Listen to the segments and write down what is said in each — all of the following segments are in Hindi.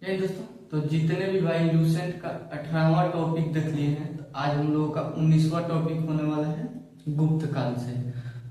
जय दोस्तों, तो जितने भी भाई लूसेंट का 18वां टॉपिक देख लिए हैं, तो आज हम लोगों का 19वां टॉपिक होने वाला है गुप्त काल से।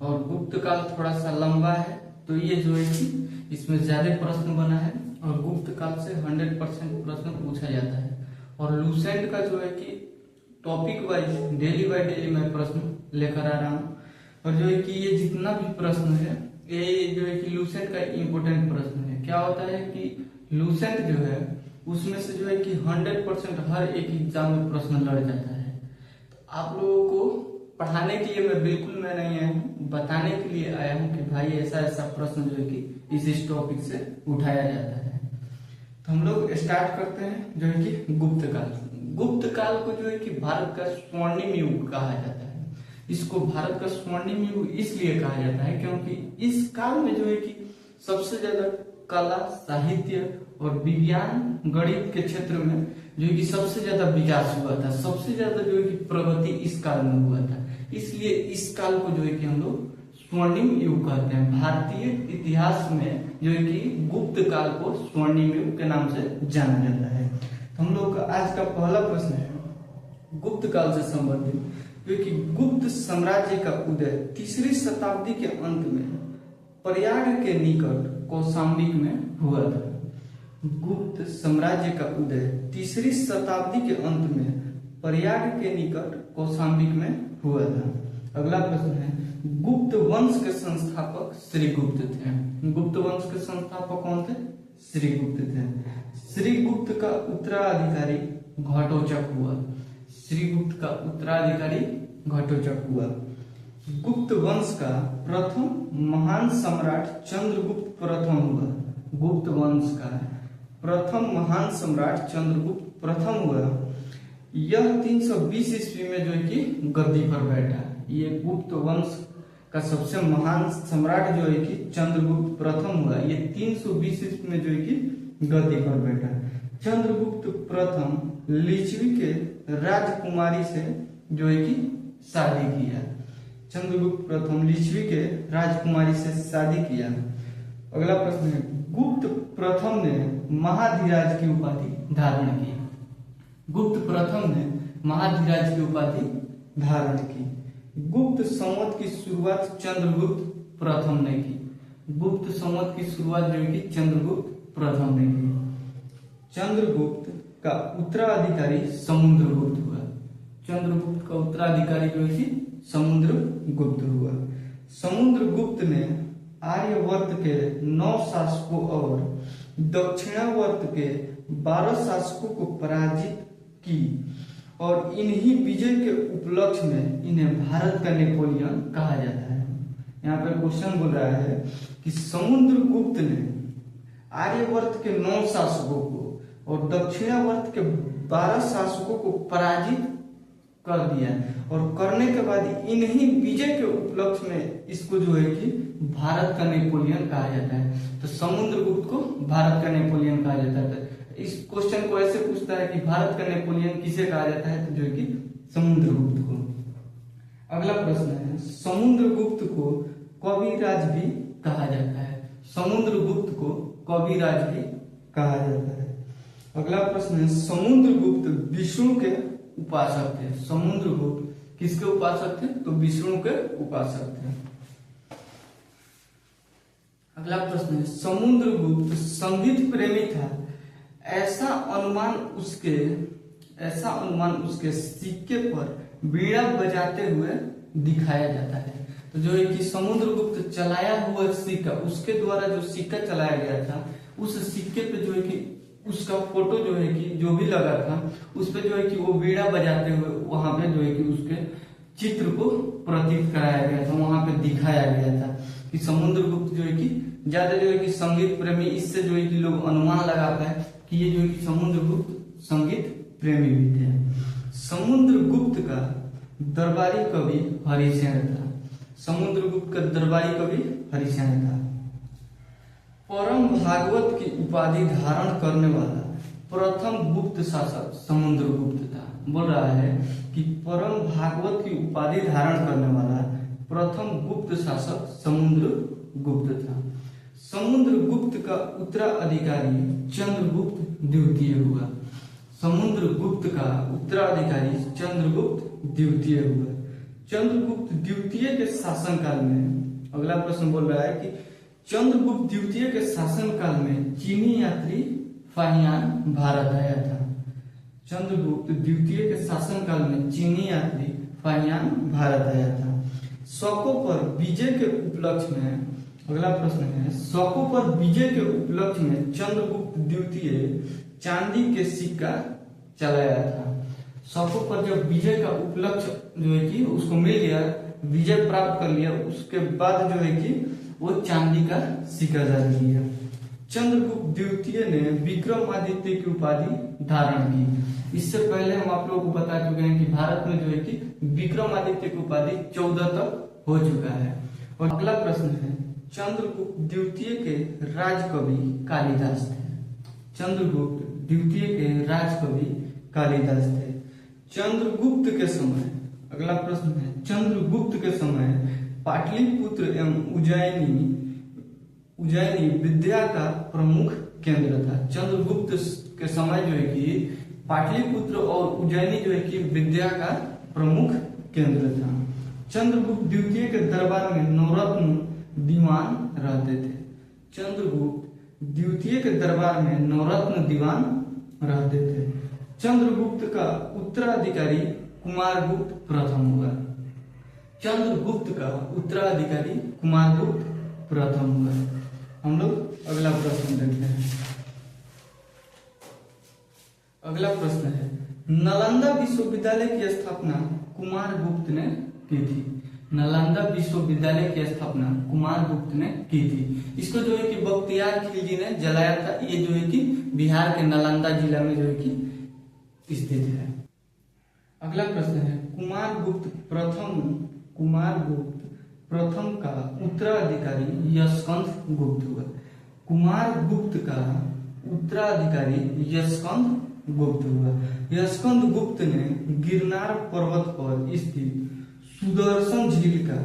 और गुप्त काल थोड़ा सा लंबा है, तो ये जो है कि इसमें ज्यादा प्रश्न बना है और गुप्त काल से 100% प्रश्न पूछा जाता है। और लूसेंट का जो है कि topic wise daily by daily मैं प्रश्न लेकर आ रहा हूँ। और जो है कि ये जितना भी प्रश्न है, ये जो है कि लूसेंट का इम्पोर्टेंट प्रश्न है। क्या होता है कि लूसेंट जो है उसमें से जो है कि 100% हर एक एग्जाम में प्रश्न लड़ जाता है। तो आप लोगों को पढ़ाने के लिए मैं नहीं आया हूँ, बताने के लिए आया हूँ कि भाई ऐसा ऐसा प्रश्न जो है कि इस टॉपिक से उठाया जाता है। तो हम लोग स्टार्ट करते हैं जो है कि गुप्त काल। गुप्त काल को जो है कि भारत का स्वर्णिम युग कहा जाता है। इसको भारत का स्वर्णिम युग इसलिए कहा जाता है क्योंकि इस काल में जो है कि सबसे ज्यादा कला, साहित्य और विज्ञान, गणित के क्षेत्र में जो है कि सबसे ज्यादा विकास हुआ था। सबसे ज्यादा जो है कि प्रगति इस काल में हुआ था। इसलिए इस काल को जो है कि हम लोग स्वर्णिम युग कहते हैं। भारतीय इतिहास में जो है कि गुप्त काल को स्वर्णिम युग के नाम से जाना जाता है। तो हम लोग का आज का पहला प्रश्न है गुप्त काल से संबंधित, जो कि गुप्त साम्राज्य का उदय 3री शताब्दी के अंत में प्रयाग के निकट कौशाम्बिक में हुआ था। गुप्त साम्राज्य का उदय 3री शताब्दी के अंत में प्रयाग के निकट कौशाम्बिक में हुआ था। अगला प्रश्न है गुप्त वंश के संस्थापक श्रीगुप्त थे। गुप्त वंश के संस्थापक कौन थे? श्रीगुप्त थे। श्रीगुप्त का उत्तराधिकारी घटोत्कच हुआ। श्रीगुप्त का उत्तराधिकारी घटोत्कच हुआ। गुप्त वंश का प्रथम महान सम्राट चंद्रगुप्त प्रथम हुआ। गुप्त वंश का प्रथम महान सम्राट चंद्रगुप्त प्रथम हुआ। यह 320 ईस्वी में जो है कि गद्दी पर बैठा। ये गुप्त वंश का सबसे महान सम्राट जो है कि चंद्रगुप्त प्रथम हुआ। ये 320 ईस्वी में जो है कि गद्दी पर बैठा। चंद्रगुप्त प्रथम लिच्छवी के राजकुमारी से जो है कि शादी किया। चंद्रगुप्त प्रथम लिच्छवी के राजकुमारी से शादी किया। अगला प्रश्न है गुप्त प्रथम ने महाधिराज की उपाधि धारण की। गुप्त प्रथम ने महाधिराज की उपाधि धारण की। गुप्त संवत की शुरुआत चंद्रगुप्त प्रथम ने की। गुप्त संवत की शुरुआत जो है कि चंद्रगुप्त प्रथम ने की। चंद्रगुप्त का उत्तराधिकारी समुद्रगुप्त हुआ। चंद्रगुप्त का उत्तराधिकारी जो है कि समुद्रगुप्त हुआ। समुद्रगुप्त ने आर्यवर्त के 9 शासकों और दक्षिणावर्त के 12 शासकों को पराजित की और इन्हीं विजय के उपलक्ष्य में इन्हें भारत का नेपोलियन कहा जाता है। यहाँ पर क्वेश्चन बोल रहा है कि समुद्रगुप्त ने आर्यवर्त के 9 शासकों को और दक्षिणावर्त के 12 शासकों को पराजित कर दिया और करने के बाद इन्हीं विजय के उपलक्ष्य में इसको जो है कि भारत का नेपोलियन कहा जाता है। तो समुद्रगुप्त को भारत का नेपोलियन कहा जाता है। इस क्वेश्चन को ऐसे पूछता है कि भारत का नेपोलियन किसे कहा जाता है, तो जो है कि समुद्रगुप्त को। अगला प्रश्न है समुद्रगुप्त को कविराज भी कहा जाता है। समुद्रगुप्त को कविराज भी कहा जाता है। अगला प्रश्न है समुद्रगुप्त विष्णु के उपासक थे। समुद्रगुप्त किसके उपासक थे? तो विष्णु के उपासक थे। अगला प्रश्न है समुद्रगुप्त संगीत प्रेमी था। ऐसा अनुमान उसके सिक्के पर बीड़ा बजाते हुए दिखाया जाता है। तो जो है कि समुद्रगुप्त चलाया हुआ सिक्का, उसके द्वारा जो सिक्का चलाया गया था, उस सिक्के पे जो है कि उसका फोटो जो है कि जो भी लगा था उस पे जो है कि वो बीड़ा बजाते हुए वहां पे जो है कि उसके चित्र को प्रतीत कराया गया था, वहां पे दिखाया गया था कि समुद्रगुप्त जो है कि ज्यादा जो है कि संगीत प्रेमी। इससे जो है कि लोग अनुमान लगाते हैं कि ये जो है कि समुद्रगुप्त संगीत प्रेमी भी थे। समुद्रगुप्त का दरबारी कवि हरिसेन था। समुद्रगुप्त का दरबारी कवि हरिसेन था। परम भागवत की उपाधि धारण करने वाला प्रथम गुप्त शासक समुद्रगुप्त था। बोल रहा है कि परम भागवत की उपाधि धारण करने वाला प्रथम गुप्त शासक समुद्रगुप्त था। समुद्रगुप्त का उत्तराधिकारी चंद्रगुप्त द्वितीय हुआ। समुद्रगुप्त का उत्तराधिकारी चंद्रगुप्त द्वितीय हुआ। चंद्रगुप्त द्वितीय के शासनकाल में, अगला प्रश्न बोल रहा है कि चंद्रगुप्त द्वितीय के शासनकाल में चीनी यात्री फाहियान भारत आया था। चंद्रगुप्त द्वितीय के शासनकाल में चीनी यात्री फाहियान भारत आया था। शकों पर विजय के उपलक्ष्य में, अगला प्रश्न है, शकों पर विजय के उपलक्ष्य में चंद्रगुप्त द्वितीय चांदी के सिक्का चलाया था। शकों पर जब विजय का उपलक्ष्य जो है कि उसको मिल गया, विजय प्राप्त कर लिया, उसके बाद जो है कि वो चांदी का सिक्का जारी किया। चंद्रगुप्त द्वितीय ने विक्रमादित्य की उपाधि धारण की। इससे पहले हम आप लोगों को बता चुके हैं कि भारत में जो है कि विक्रमादित्य की उपाधि 14 तक हो चुका है। और अगला प्रश्न है, चंद्रगुप्त द्वितीय के राजकवि कालिदास थे। चंद्रगुप्त द्वितीय के राजकवि कालिदास थे। चंद्रगुप्त के समय, अगला प्रश्न है, चंद्रगुप्त के समय पाटलिपुत्र एवं उज्जैनी विद्या का प्रमुख केंद्र था। चंद्रगुप्त के समय जो है कि पाटलिपुत्र और उज्जैनी जो है कि विद्या का प्रमुख केंद्र था। चंद्रगुप्त द्वितीय के दरबार में नवरत्न दीवान रहते थे। चंद्रगुप्त द्वितीय के दरबार में नवरत्न दीवान रहते थे। चंद्रगुप्त का उत्तराधिकारी कुमारगुप्त प्रथम हुआ। चंद्रगुप्त का उत्तराधिकारी कुमारगुप्त प्रथम हुआ। हम लोग अगला प्रश्न देखते हैं। अगला प्रश्न है, नालंदा विश्वविद्यालय की स्थापना कुमारगुप्त ने की थी। नालंदा विश्वविद्यालय की स्थापना कुमारगुप्त ने की थी। इसको जो है कि बख्तियार खिलजी ने जलाया था। ये जो है कि बिहार के नालंदा जिला में जो है कि स्थित है। अगला प्रश्न है, कुमारगुप्त प्रथम का उत्तराधिकारी यशवंत गुप्त हुआ। कुमारगुप्त का उत्तराधिकारी यशवंत गुप्त हुआ। यशवंत गुप्त ने गिरनार पर्वत पर स्थित सुदर्शन झील का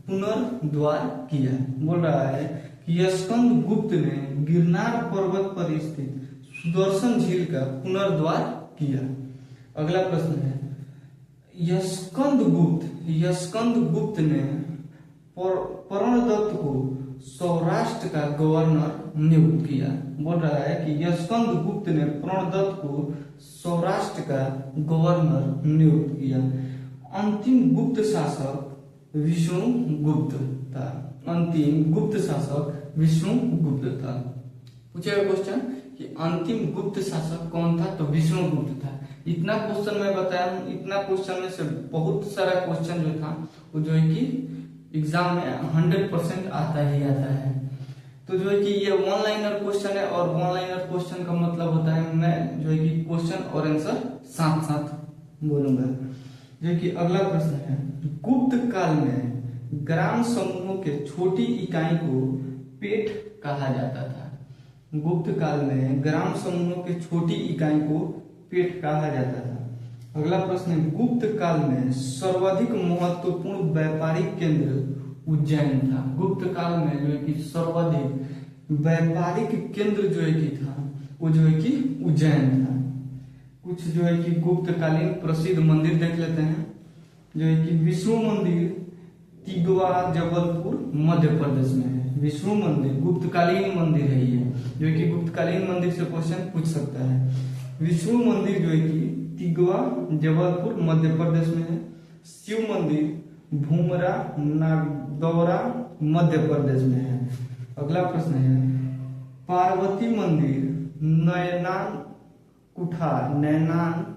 पुनर्द्वार किया। बोल रहा है कि यशवंत गुप्त ने गिरनार पर्वत पर स्थित सुदर्शन झील का पुनर्द्वार किया। अगला प्रश्न है, यशवंत गुप्त ने प्रणदत्त को सौराष्ट्र का गवर्नर नियुक्त किया। बोल रहा है कि यशवंत गुप्त ने प्रणदत्त को सौराष्ट्र का गवर्नर नियुक्त किया। अंतिम गुप्त शासक विष्णुगुप्त था। अंतिम गुप्त शासक विष्णुगुप्त था। पूछेगा क्वेश्चन कि अंतिम गुप्त शासक कौन था, तो विष्णुगुप्त था। इतना क्वेश्चन मैं बताया हूँ। इतना क्वेश्चन में से बहुत सारा क्वेश्चन जो था वो जो है कि एग्जाम में 100% आता ही आता है। तो जो है कि ये वन लाइनर क्वेश्चन है, और वन लाइनर क्वेश्चन का मतलब होता है मैं जो है कि क्वेश्चन और आंसर साथ साथ बोलूंगा। जो कि अगला प्रश्न है, गुप्त काल में ग्राम समूहों के छोटी इकाई को पेट कहा जाता था। गुप्त काल में ग्राम समूहों के छोटी इकाई को पेट कहा जाता था। अगला प्रश्न है, गुप्त काल में सर्वाधिक महत्वपूर्ण व्यापारिक केंद्र उज्जैन था। गुप्त काल में जो है कि सर्वाधिक व्यापारिक केंद्र जो है कि था वो जो है कि उज्जैन था। कुछ जो है कि गुप्त कालीन प्रसिद्ध मंदिर देख लेते हैं। जो है कि विष्णु मंदिर तिगवा जबलपुर मध्य प्रदेश में है। विष्णु मंदिर गुप्तकालीन मंदिर है ये, जो है कि गुप्तकालीन मंदिर से क्वेश्चन पूछ सकता है। विष्णु मंदिर जो है कि तिगवा जबलपुर मध्य प्रदेश में है। शिव मंदिर भूमरा नागौरा मध्य प्रदेश में है। अगला प्रश्न है, पार्वती मंदिर नैनान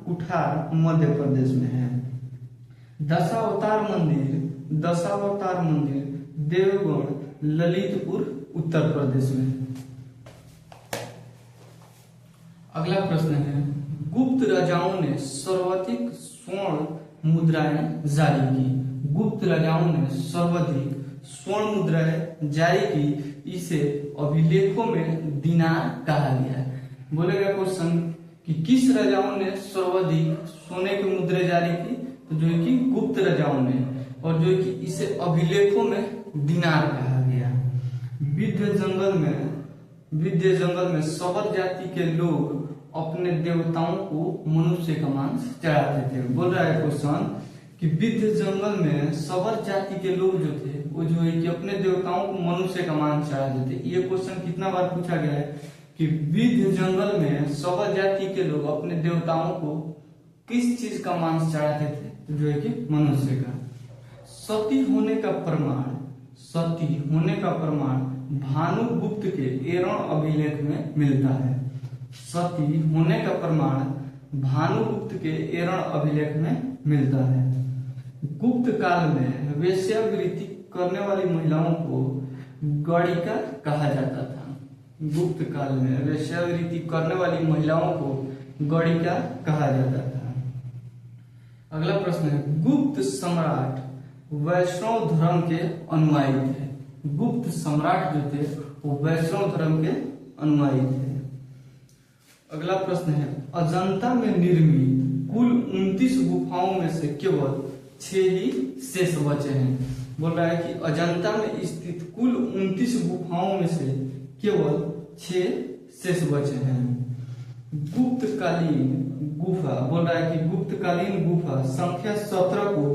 कुठार मध्य प्रदेश में है। दशावतार मंदिर देवगढ़ ललितपुर उत्तर प्रदेश में है। अगला प्रश्न है, गुप्त राजाओं ने सर्वाधिक स्वर्ण मुद्राएं जारी की। गुप्त राजाओं ने सर्वाधिक स्वर्ण मुद्राएं जारी की। इसे अभिलेखों में दिनार कहा गया है। बोलेगा क्वेश्चन कि किस राजाओं ने सर्वाधिक सोने की मुद्राएं जारी की, तो जो है कि गुप्त राजाओं ने, और जो है कि इसे अभिलेखों में दिनार कहा गया। विंध्य जंगल में विंध्य जंगल में सबर जाति के लोग अपने देवताओं को मनुष्य का मांस चढ़ाते थे। बोल रहा है क्वेश्चन कि विंध्य जंगल में सबर जाति के लोग जो थे वो जो है कि अपने देवताओं को मनुष्य का मांस चढ़ाते थे। ये क्वेश्चन कितना बार पूछा गया है कि विंध्य जंगल में सबर जाति के लोग अपने देवताओं को किस चीज का मांस चढ़ाते थे, तो जो है कि मनुष्य का। सती होने का प्रमाण भानुगुप्त के एरण अभिलेख में मिलता है। सती होने का प्रमाण भानुगुप्त के एरण अभिलेख में मिलता है। गुप्त काल में वेश्यावृत्ति करने वाली महिलाओं को गणिका कहा जाता था। गुप्त काल में वेश्यावृत्ति करने वाली महिलाओं को गणिका कहा जाता था। अगला प्रश्न है, गुप्त सम्राट वैष्णव धर्म के अनुयायी थे। गुप्त सम्राट जो थे वो वैष्णव धर्म के अनुयायी थे। अगला प्रश्न है, अजंता में निर्मित कुल 29 गुफाओं में से केवल 6 ही शेष बचे हैं। बोल रहा है कि अजंता में स्थित कुल 29 गुफाओं में से केवल 6 शेष बचे हैं। गुप्तकालीन गुफा, बोल रहा है कि गुप्तकालीन गुफा संख्या 17 को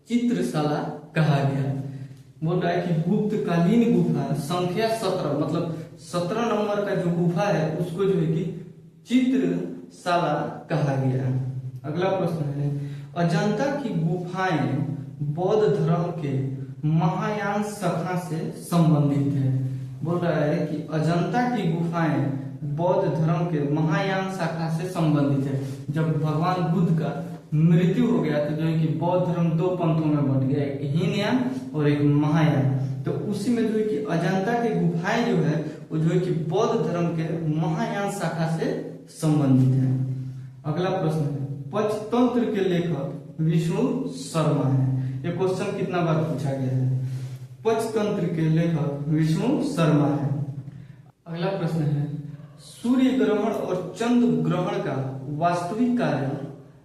चित्रशाला कहा गया। बोल रहा है कि गुप्तकालीन गुफा संख्या 17 मतलब 17 नंबर का जो गुफा है उसको जो है कि चित्रशाला कहा गया। अगला प्रश्न है, अजंता की गुफाएं बौद्ध धर्म के महायान शाखा से संबंधित है। बोल रहा है कि अजंता की गुफाएं बौद्ध धर्म के महायान शाखा से संबंधित है। जब भगवान बुद्ध का मृत्यु हो गया तो जो है कि बौद्ध धर्म 2 पंथों में बंट गया, एक हीनयान और एक महायान। तो उसी में जो है कि अजंता की गुफाएं जो है वो जो है कि बौद्ध धर्म के महायान शाखा से संबंधित है। अगला प्रश्न है, पंचतंत्र के लेखक विष्णु शर्मा है। ये क्वेश्चन कितना बार पूछा गया है। पंचतंत्र के लेखक विष्णु शर्मा है। अगला प्रश्न है, सूर्य ग्रहण और चंद्र ग्रहण का वास्तविक कारण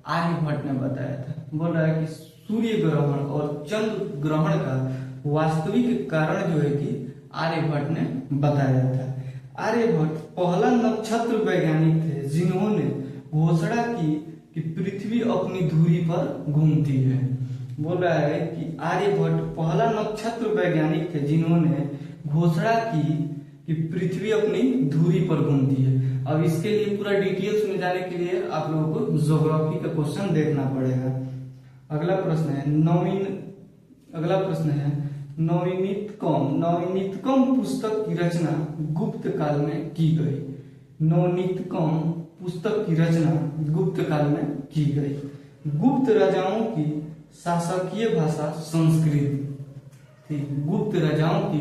आर्यभट्ट ने बताया था। बोल रहा है कि सूर्य ग्रहण और चंद्र ग्रहण का वास्तविक कारण जो है कि आर्यभट्ट ने बताया था। आर्यभट्ट पहला नक्षत्र वैज्ञानिक थे जिन्होंने घोषणा की कि पृथ्वी अपनी धुरी पर घूमती है। बोल रहा है कि आर्यभट्ट पहला नक्षत्र वैज्ञानिक थे जिन्होंने घोषणा की कि पृथ्वी अपनी धुरी पर घूमती है। अब इसके लिए पूरा डिटेल्स में जाने के लिए आप लोगों को ज्योग्राफी का क्वेश्चन देखना पड़ेगा। अगला प्रश्न है, नवनीतकम पुस्तक की रचना गुप्त काल में की गई। नवनीतकम पुस्तक की रचना गुप्त काल में की गई। गुप्त राजाओं की शासकीय भाषा संस्कृत थी। गुप्त राजाओं की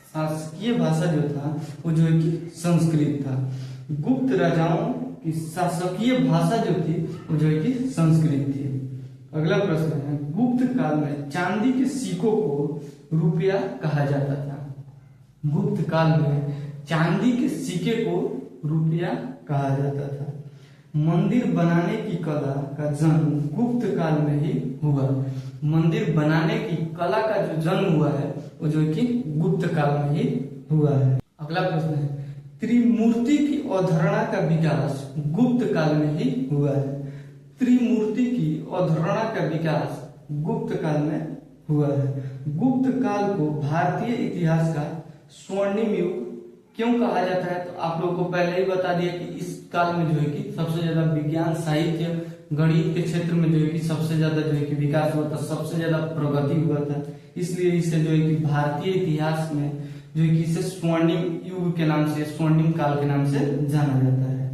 शासकीय भाषा जो था वो जो है कि संस्कृत था। गुप्त राजाओं की शासकीय भाषा जो थी वो जो है कि संस्कृत थी। अगला प्रश्न है, गुप्त काल में चांदी के सिक्कों को रुपया कहा जाता था। गुप्त काल में चांदी के सिक्के को रुपया कहा जाता था। मंदिर बनाने की कला का जन्म गुप्त काल में ही हुआ। मंदिर बनाने की कला का जो जन्म हुआ है वो जो कि गुप्त काल में ही हुआ है। अगला प्रश्न है, त्रिमूर्ति की अवधारणा का विकास गुप्त काल में ही हुआ है। त्रिमूर्ति की अवधारणा का विकास गुप्त काल में हुआ है। गुप्त काल को भारतीय इतिहास का स्वर्णिम युग क्यों कहा जाता है, तो आप लोगों को पहले ही बता दिया कि इस काल में जो है कि सबसे ज्यादा विज्ञान, साहित्य, गणित के क्षेत्र में जो है कि सबसे ज्यादा जो है कि विकास हुआ था, सबसे ज्यादा प्रगति हुआ था। इसलिए इसे जो है कि भारतीय इतिहास में जो है कि इसे स्वर्णिम युग के नाम से, स्वर्णिम काल के नाम से जाना जाता है।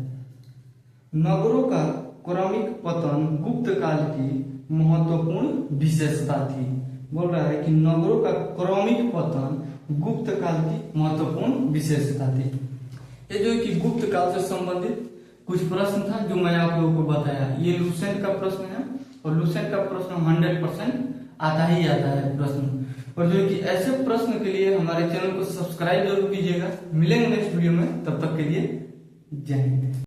नगरों का क्रमिक पतन गुप्त काल की महत्वपूर्ण विशेषता थी। बोल रहा है कि नगरों का क्रमिक पतन गुप्त काल की महत्वपूर्ण विशेषता थी। ये जो है कि गुप्त काल से संबंधित कुछ प्रश्न था जो मैं आप लोगों को बताया। ये लुसेंट का प्रश्न है और लुसेंट का प्रश्न 100% आता ही आता है प्रश्न। और जो है कि ऐसे प्रश्न के लिए हमारे चैनल को सब्सक्राइब जरूर कीजिएगा। मिलेंगे नेक्स्ट वीडियो में, तब तक के लिए जय हिंद।